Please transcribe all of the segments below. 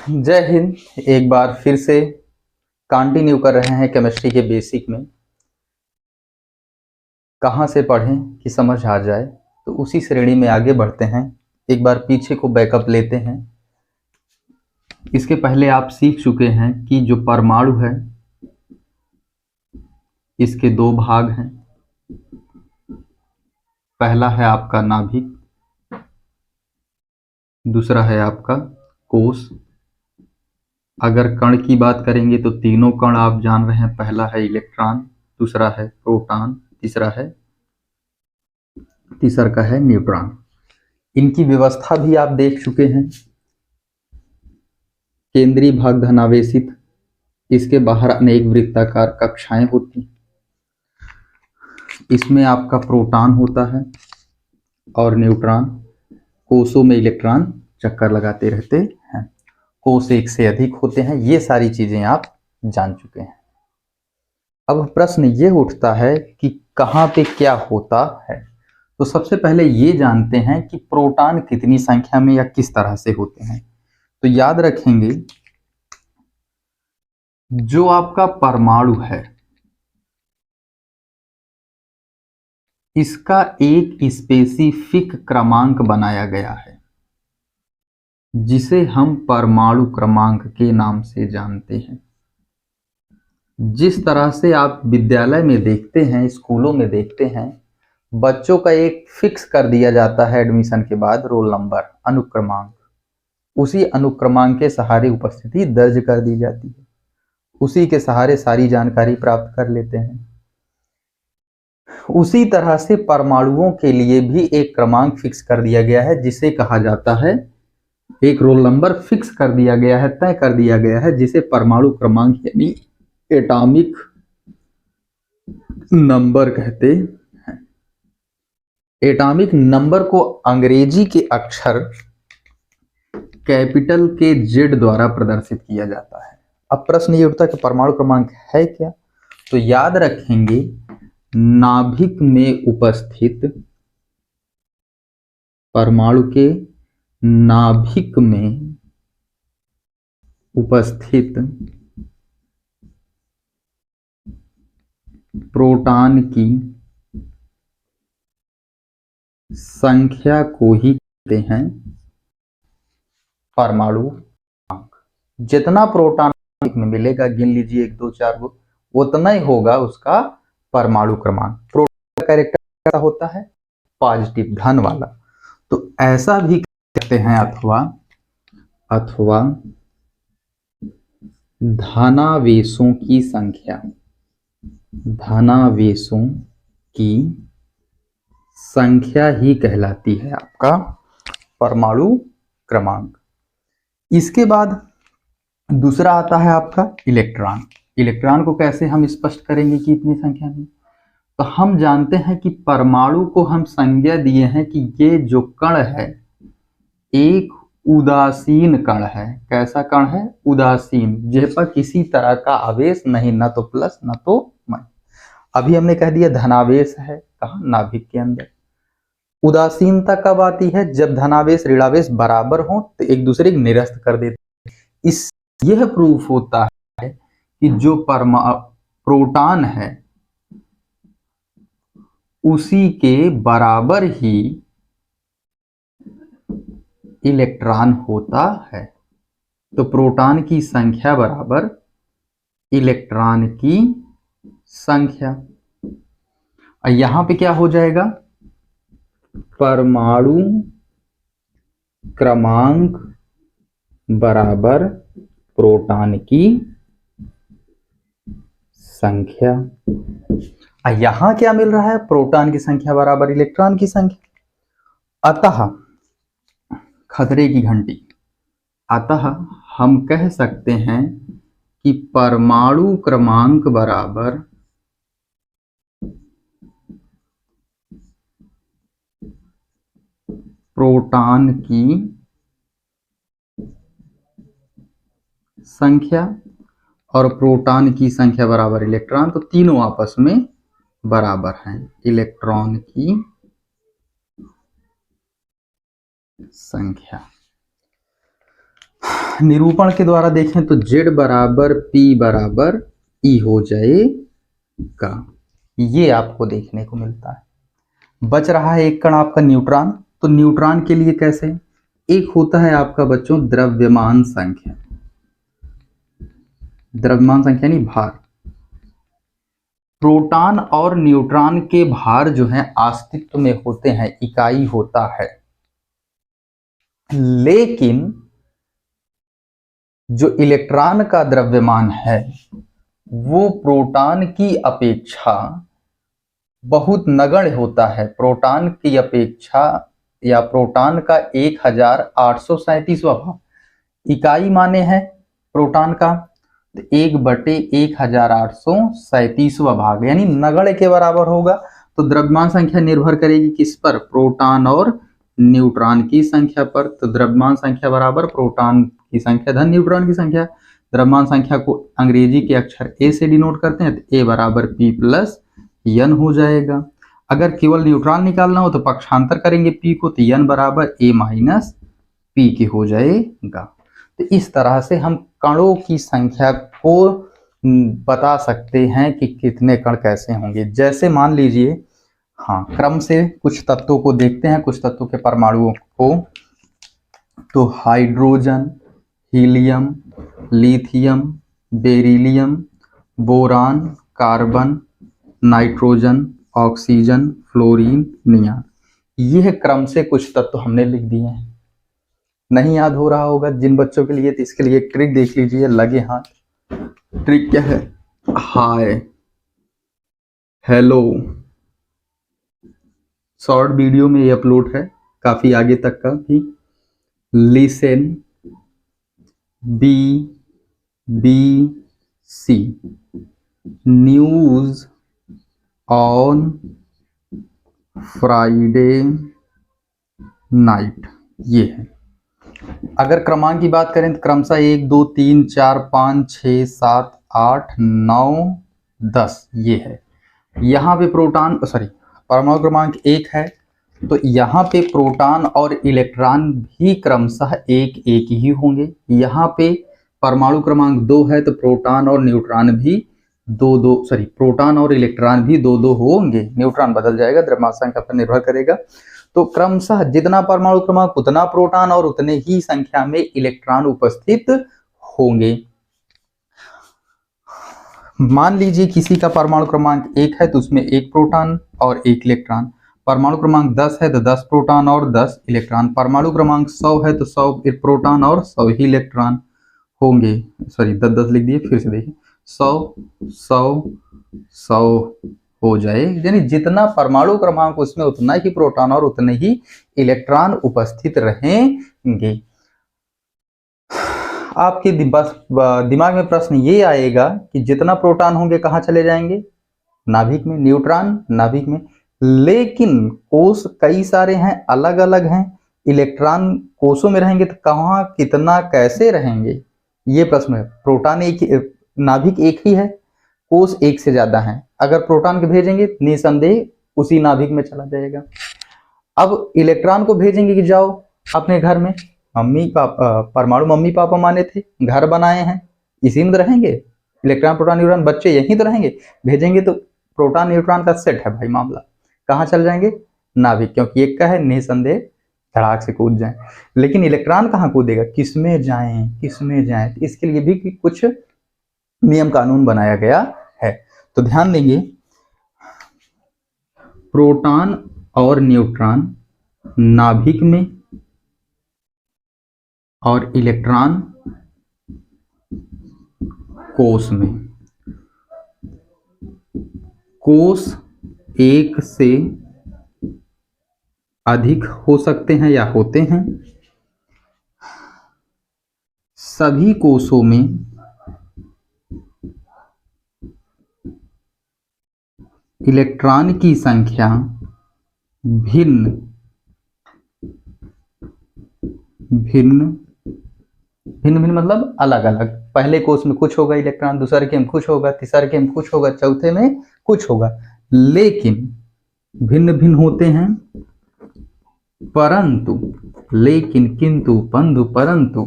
जय हिंद। एक बार फिर से कंटिन्यू कर रहे हैं केमिस्ट्री के बेसिक में। कहाँ से पढ़ें कि समझ आ जाए, तो उसी श्रेणी में आगे बढ़ते हैं। एक बार पीछे को बैकअप लेते हैं। इसके पहले आप सीख चुके हैं कि जो परमाणु है इसके दो भाग हैं। पहला है आपका नाभिक, दूसरा है आपका कोश। अगर कण की बात करेंगे तो तीनों कण आप जान रहे हैं। पहला है इलेक्ट्रॉन, दूसरा है प्रोटॉन, तीसरा का है न्यूट्रॉन। इनकी व्यवस्था भी आप देख चुके हैं। केंद्रीय भाग धनावेशित, इसके बाहर अनेक वृत्ताकार कक्षाएं होती। इसमें आपका प्रोटॉन होता है और न्यूट्रॉन। कोषों में इलेक्ट्रॉन चक्कर लगाते रहते हैं। कोष एक से अधिक होते हैं। ये सारी चीजें आप जान चुके हैं। अब प्रश्न ये उठता है कि कहाँ पे क्या होता है। तो सबसे पहले ये जानते हैं कि प्रोटॉन कितनी संख्या में या किस तरह से होते हैं। तो याद रखेंगे, जो आपका परमाणु है इसका एक स्पेसिफिक क्रमांक बनाया गया है जिसे हम परमाणु क्रमांक के नाम से जानते हैं। जिस तरह से आप विद्यालय में देखते हैं, स्कूलों में देखते हैं, बच्चों का एक फिक्स कर दिया जाता है एडमिशन के बाद रोल नंबर, अनुक्रमांक। उसी अनुक्रमांक के सहारे उपस्थिति दर्ज कर दी जाती है। उसी के सहारे सारी जानकारी प्राप्त कर लेते हैं। उसी तरह से परमाणुओं के लिए भी एक क्रमांक फिक्स कर दिया गया है जिसे कहा जाता है, एक रोल नंबर फिक्स कर दिया गया है, तय कर दिया गया है, जिसे परमाणु क्रमांक यानी एटॉमिक नंबर कहते हैं। एटॉमिक नंबर को अंग्रेजी के अक्षर कैपिटल के जेड द्वारा प्रदर्शित किया जाता है। अब प्रश्न ये उठता है कि परमाणु क्रमांक है क्या। तो याद रखेंगे, नाभिक में उपस्थित, परमाणु के नाभिक में उपस्थित प्रोटॉन की संख्या को ही कहते हैं परमाणु क्रमांक। जितना प्रोटॉन में मिलेगा, गिन लीजिए 1 2 4 गो, उतना ही होगा उसका परमाणु क्रमांक। प्रोटॉन का कैरेक्टर कैसा होता है? पॉजिटिव, धन वाला। तो ऐसा भी कहते हैं, अथवा धनावेशों की संख्या, धनावेशों की संख्या ही कहलाती है आपका परमाणु क्रमांक। इसके बाद दूसरा आता है आपका इलेक्ट्रॉन। इलेक्ट्रॉन को कैसे हम स्पष्ट करेंगे कि इतनी संख्या में? तो हम जानते हैं कि परमाणु को हम संज्ञा दिए हैं कि ये जो कण है एक उदासीन कण है। कैसा कण है? उदासीन, जिस पर किसी तरह का आवेश नहीं, ना तो प्लस ना तो माइनस। अभी हमने कह दिया धनावेश है, कहाँ? नाभिक के अंदर। उदासीनता कब आती है? जब धनावेश ऋणावेश बराबर हो तो एक दूसरे को निरस्त कर देते। इस यह प्रूफ होता है कि जो प्रोटॉन है उसी के बराबर ही इलेक्ट्रॉन होता है। तो प्रोटॉन की संख्या बराबर इलेक्ट्रॉन की संख्या। और यहां पे क्या हो जाएगा? परमाणु क्रमांक बराबर प्रोटॉन की संख्या। यहां क्या मिल रहा है? प्रोटॉन की संख्या बराबर इलेक्ट्रॉन की संख्या। अतः खतरे की घंटी, अतः हम कह सकते हैं कि परमाणु क्रमांक बराबर प्रोटॉन की संख्या और प्रोटॉन की संख्या बराबर इलेक्ट्रॉन। तो तीनों आपस में बराबर हैं। इलेक्ट्रॉन की संख्या। निरूपण के द्वारा देखें तो Z बराबर P बराबर E हो जाएगा, ये आपको देखने को मिलता है। बच रहा है एक कण आपका न्यूट्रॉन। तो न्यूट्रॉन के लिए कैसे, एक होता है आपका बच्चों द्रव्यमान संख्या, द्रव्यमान संख्या नहीं भार। प्रोटॉन और न्यूट्रॉन के भार जो है अस्तित्व में होते हैं, इकाई होता है, लेकिन जो इलेक्ट्रॉन का द्रव्यमान है वो प्रोटॉन की अपेक्षा बहुत नगण्य होता है। प्रोटॉन की अपेक्षा या प्रोटॉन का 1837वां भाग, इकाई माने है प्रोटॉन का 1/1837वां भाग, यानी नगण्य के बराबर होगा। तो द्रव्यमान संख्या निर्भर करेगी किस पर, प्रोटॉन और न्यूट्रॉन की संख्या पर। तो द्रव्यमान संख्या बराबर प्रोटॉन की संख्या धन न्यूट्रॉन की संख्या। द्रव्यमान संख्या को अंग्रेजी के अक्षर ए से डिनोट करते हैं, तो ए बराबर P प्लस N हो जाएगा। अगर केवल न्यूट्रॉन निकालना हो तो पक्षांतर करेंगे P को, तो N बराबर A माइनस P के हो जाएगा। तो इस तरह से हम कणों की संख्या को बता सकते हैं कि कितने कण कैसे होंगे। जैसे मान लीजिए, हाँ, क्रम से कुछ तत्वों को देखते हैं, कुछ तत्वों के परमाणुओं को। तो hydrogen, helium, lithium, beryllium, boron, carbon, nitrogen, oxygen, fluorine, neon, यह क्रम से कुछ तत्व हमने लिख दिए हैं। नहीं याद हो रहा होगा जिन बच्चों के लिए, तो इसके लिए ट्रिक देख लीजिए, लगे हाथ। ट्रिक क्या है, हाय, हेलो, शॉर्ट वीडियो में ये अपलोड है काफी आगे तक का भी। Listen, BBC, news on Friday night, ये है। अगर क्रमांक की बात करें तो क्रमशः 1 2 3 4 5 6 7 8 9 10 ये है। यहाँ पे प्रोटॉन परमाणु क्रमांक 1 है, तो यहाँ पे प्रोटॉन और इलेक्ट्रॉन भी क्रमशः 1 1 ही होंगे। यहाँ पे परमाणु क्रमांक 2 है, तो प्रोटॉन और न्यूट्रॉन भी प्रोटॉन और इलेक्ट्रॉन भी 2 2 होंगे। न्यूट्रॉन बदल जाएगा, द्रव्यमान संख्या पर निर्भर करेगा। तो क्रमशः जितना परमाणु क्रमांक उतना प्रोटॉन और उतने ही संख्या में इलेक्ट्रॉन उपस्थित होंगे। मान लीजिए किसी का परमाणु क्रमांक 1 है तो उसमें 1 प्रोटॉन और 1 इलेक्ट्रॉन। परमाणु क्रमांक 10 है तो 10 प्रोटॉन और 10 इलेक्ट्रॉन। परमाणु क्रमांक 100 है तो 100 प्रोटॉन और 100 ही इलेक्ट्रॉन होंगे। 10 लिख दिए, फिर से देखिए, 100 100 100 हो जाए, यानी जितना परमाणु क्रमांक उसमें उतना ही प्रोटॉन और उतने ही इलेक्ट्रॉन उपस्थित रहेंगे। आपके दिमाग में प्रश्न ये आएगा कि जितना प्रोटॉन होंगे कहाँ चले जाएंगे, नाभिक में, न्यूट्रॉन नाभिक में। लेकिन कोष कई सारे हैं, अलग अलग हैं, इलेक्ट्रॉन कोषों में रहेंगे तो कहाँ कितना कैसे रहेंगे, ये प्रश्न है। प्रोटॉन नाभिक एक ही है, कोष एक से ज्यादा हैं। अगर प्रोटॉन को भेजेंगे निसंदेह उसी नाभिक में चला जाएगा। अब इलेक्ट्रॉन को भेजेंगे कि जाओ अपने घर में, मम्मी पापा, परमाणु मम्मी पापा माने थे, घर बनाए हैं, इसी में रहेंगे। इलेक्ट्रॉन प्रोटॉन न्यूट्रॉन बच्चे यहीं तो रहेंगे। भेजेंगे तो प्रोटॉन न्यूट्रॉन का सेट है भाई मामला, कहाँ चल जाएंगे, नाभिक, क्योंकि एक का है, निसंदेह धड़ाक से कूद जाए। लेकिन इलेक्ट्रॉन कहाँ कूदेगा, किसमें जाएं, किसमें जाएं, तो इसके लिए भी कुछ नियम कानून बनाया गया है। तो ध्यान देंगे, प्रोटॉन और न्यूट्रॉन नाभिक में और इलेक्ट्रॉन कोष में। कोष एक से अधिक हो सकते हैं या होते हैं। सभी कोषों में इलेक्ट्रॉन की संख्या भिन्न मतलब अलग अलग। पहले कोष में कुछ होगा इलेक्ट्रॉन, दूसरे के में कुछ होगा, तीसरे के में कुछ होगा, चौथे में कुछ होगा, लेकिन भिन्न भिन्न होते हैं। परंतु, लेकिन, किंतु, परंतु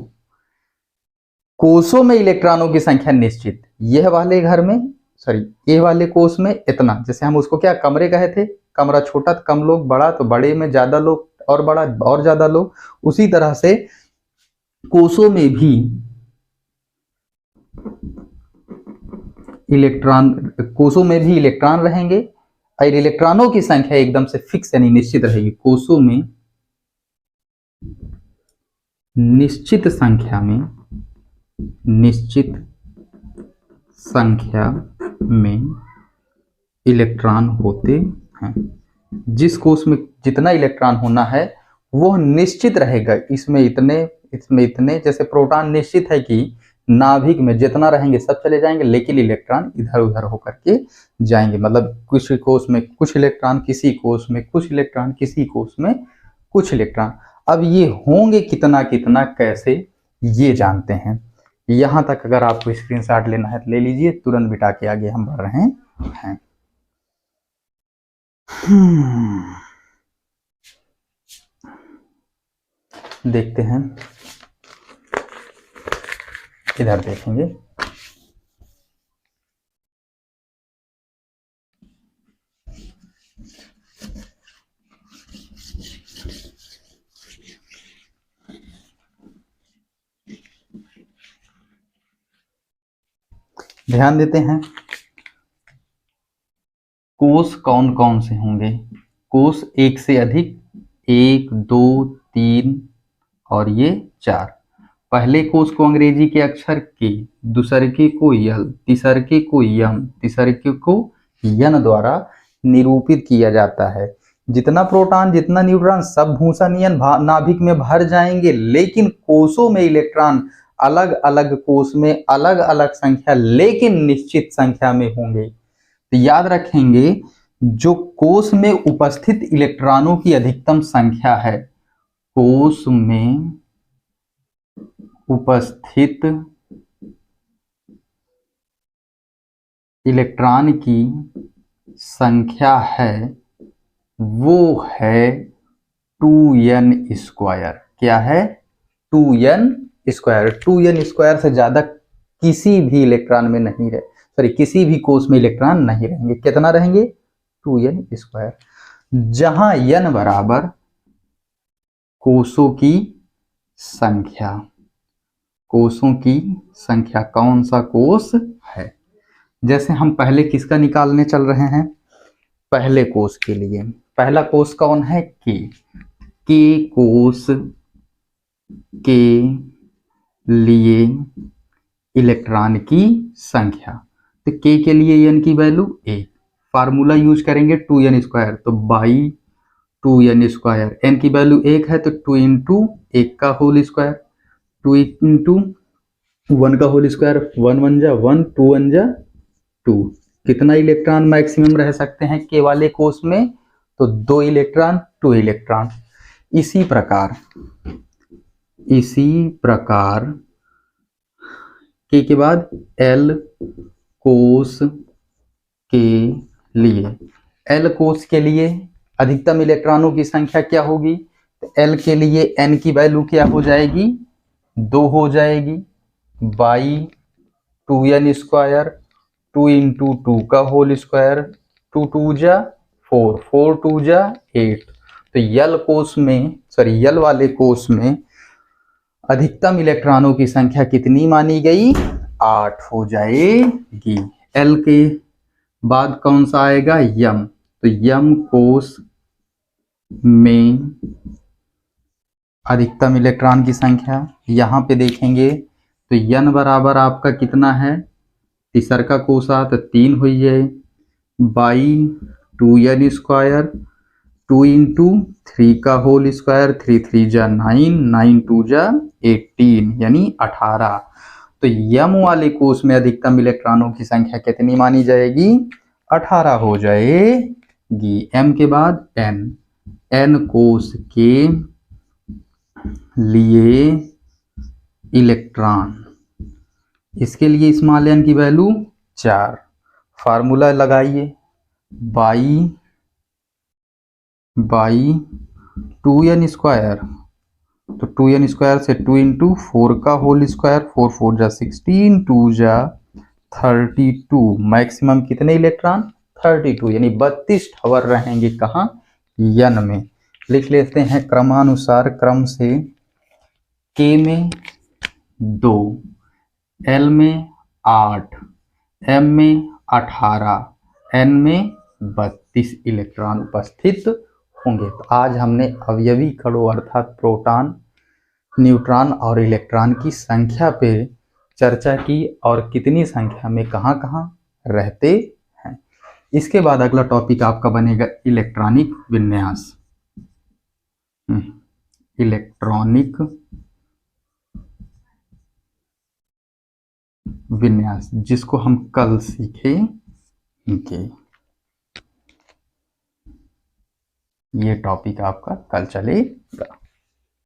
कोषों में इलेक्ट्रॉनों की संख्या निश्चित, यह वाले घर में सॉरी ये वाले कोष में इतना, जैसे हम उसको क्या कमरे कहे थे, कमरा छोटा तो कम लोग, बड़ा तो बड़े में ज्यादा लोग और बड़ा और ज्यादा लोग, उसी तरह से कोषों में भी इलेक्ट्रॉन रहेंगे और इलेक्ट्रॉनों की संख्या एकदम से फिक्स यानी निश्चित रहेगी। कोषों में निश्चित संख्या में इलेक्ट्रॉन होते हैं। जिस कोष में जितना इलेक्ट्रॉन होना है वो निश्चित रहेगा, इसमें इतने, जैसे प्रोटॉन निश्चित है कि नाभिक में जितना रहेंगे सब चले जाएंगे, लेकिन इलेक्ट्रॉन इधर उधर होकर के जाएंगे, मतलब कुछ कोष में कुछ इलेक्ट्रॉन, किसी कोष में कुछ इलेक्ट्रॉन, किसी कोष में कुछ इलेक्ट्रॉन। अब ये होंगे कितना कितना कैसे ये जानते हैं। यहां तक अगर आपको स्क्रीनशॉट लेना है तो ले लीजिए, तुरंत बिटा के आगे हम बढ़ रहे हैं। देखते हैं, इधर देखेंगे। ध्यान देते हैं, कोष कौन कौन से होंगे। कोष एक से अधिक, 1 2 3 और ये 4। पहले कोष को अंग्रेजी के अक्षर के, दूसरके को यल, तीसरके को यम, तीसरके को यन द्वारा निरूपित किया जाता है। जितना प्रोटॉन जितना न्यूट्रॉन सब भूसानियन नाभिक में भर जाएंगे, लेकिन कोषों में इलेक्ट्रॉन अलग अलग कोष में अलग अलग संख्या लेकिन निश्चित संख्या में होंगे। तो याद रखेंगे, जो कोष में उपस्थित इलेक्ट्रॉनों की अधिकतम संख्या है, कोष में उपस्थित इलेक्ट्रॉन की संख्या है वो है 2n स्क्वायर। क्या है? 2n square. 2n स्क्वायर से ज्यादा किसी भी इलेक्ट्रॉन में नहीं रहे, सॉरी किसी भी कोष में इलेक्ट्रॉन नहीं रहेंगे। कितना रहेंगे? 2n square. जहां n बराबर कोषों की संख्या, कोषों की संख्या कौन सा कोष है। जैसे हम पहले किसका निकालने चल रहे हैं, पहले कोष के लिए। पहला कोष कौन है? के कोष के लिए इलेक्ट्रॉन की संख्या। तो के लिए n की वैल्यू 1, फार्मूला यूज करेंगे 2n स्क्वायर, तो बाई 2n स्क्वायर। n की वैल्यू 1 है तो 2 इंटू 1 का होल स्क्वायर, 2 इंटू 1 का होल स्क्वायर, 1 1 जा 1, 2 1 जा 2। कितना इलेक्ट्रॉन मैक्सिमम रह सकते हैं के वाले कोष में? तो 2 इलेक्ट्रॉन, 2 इलेक्ट्रॉन। इसी प्रकार के बाद एल कोष के लिए, एल कोष के लिए अधिकतम इलेक्ट्रॉनों की संख्या क्या होगी? तो एल के लिए एन की वैल्यू क्या हो जाएगी? 2 हो जाएगी बाई 2n स्क्वायर, 2 इंटू 2 का होल स्क्वायर, 2 2 जा 4, 4 2 जा 8। तो यल कोष में, सॉरी यल वाले कोष में अधिकतम इलेक्ट्रॉनों की संख्या कितनी मानी गई? 8 हो जाएगी। एल के बाद कौन सा आएगा? यम। तो यम कोष में अधिकतम इलेक्ट्रॉन की संख्या यहां पे देखेंगे तो यन बराबर आपका कितना है? तीसर का कोषा तो 3 हो जाए बाई 2n स्क्वायर, 2 इंटू 3 का होल स्क्वायर, 3 3 जा 9, 9 2 जा 18 यानी 18। तो यम वाले कोष में अधिकतम इलेक्ट्रॉनों की संख्या कितनी मानी जाएगी? 18 हो जाएगी। m के बाद n कोष के लिए इलेक्ट्रॉन, इसके लिए स्मॉल n की वैल्यू 4, फार्मूला लगाइए बाई 2n स्क्वायर तो 2n स्क्वायर से 2 इंटू 4 का होल स्क्वायर, 4 4 जा 16, 2 जा 32। मैक्सिमम कितने इलेक्ट्रॉन? 32, यानी 32 टावर रहेंगे कहाँ? n में। लिख लेते हैं क्रमानुसार, क्रम से k में 2, l में 8, m में 18, n में 32 इलेक्ट्रॉन उपस्थित होंगे। तो आज हमने अवयवी कणों अर्थात प्रोटॉन, न्यूट्रॉन और इलेक्ट्रॉन की संख्या पे चर्चा की और कितनी संख्या में कहाँ कहाँ रहते हैं। इसके बाद अगला टॉपिक आपका बनेगा इलेक्ट्रॉनिक विन्यास। इलेक्ट्रॉनिक विन्यास, जिसको हम कल सीखेंगे। ये टॉपिक आपका कल चलेगा।